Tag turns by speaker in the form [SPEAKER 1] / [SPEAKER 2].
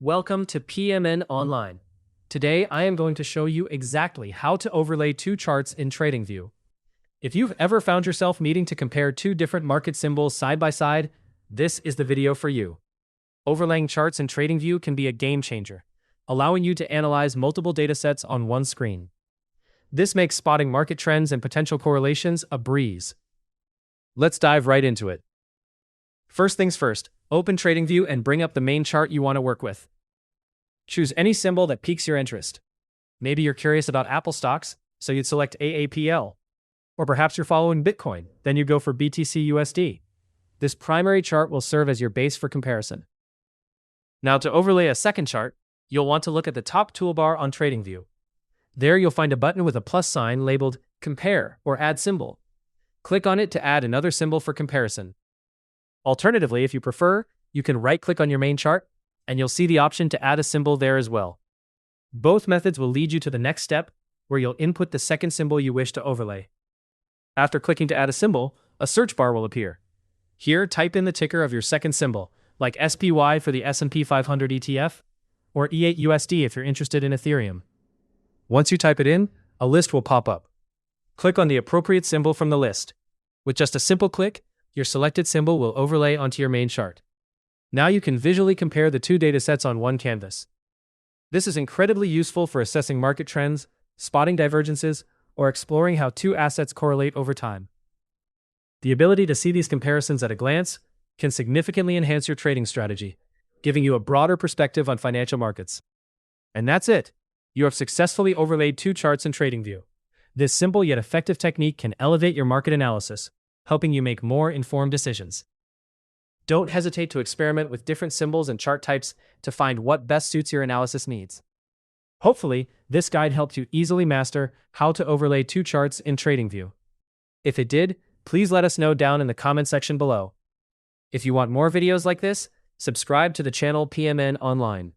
[SPEAKER 1] Welcome to PMN Online. Today, I am going to show you exactly how to overlay two charts in TradingView. If you've ever found yourself needing to compare two different market symbols side by side, this is the video for you. Overlaying charts in TradingView can be a game changer, allowing you to analyze multiple datasets on one screen. This makes spotting market trends and potential correlations a breeze. Let's dive right into it. First things first, open TradingView and bring up the main chart you want to work with. Choose any symbol that piques your interest. Maybe you're curious about Apple stocks, so you'd select AAPL. Or perhaps you're following Bitcoin, then you go for BTC/USD. This primary chart will serve as your base for comparison. Now to overlay a second chart, you'll want to look at the top toolbar on TradingView. There you'll find a button with a plus sign labeled Compare or Add Symbol. Click on it to add another symbol for comparison. Alternatively, if you prefer, you can right-click on your main chart, and you'll see the option to add a symbol there as well. Both methods will lead you to the next step, where you'll input the second symbol you wish to overlay. After clicking to add a symbol, a search bar will appear. Here, type in the ticker of your second symbol, like SPY for the S&P 500 ETF, or E8USD if you're interested in Ethereum. Once you type it in, a list will pop up. Click on the appropriate symbol from the list. With just a simple click, your selected symbol will overlay onto your main chart. Now you can visually compare the two datasets on one canvas. This is incredibly useful for assessing market trends, spotting divergences, or exploring how two assets correlate over time. The ability to see these comparisons at a glance can significantly enhance your trading strategy, giving you a broader perspective on financial markets. And that's it. You have successfully overlaid two charts in TradingView. This simple yet effective technique can elevate your market analysis, helping you make more informed decisions. Don't hesitate to experiment with different symbols and chart types to find what best suits your analysis needs. Hopefully, this guide helped you easily master how to overlay two charts in TradingView. If it did, please let us know down in the comment section below. If you want more videos like this, subscribe to the channel PMN Online.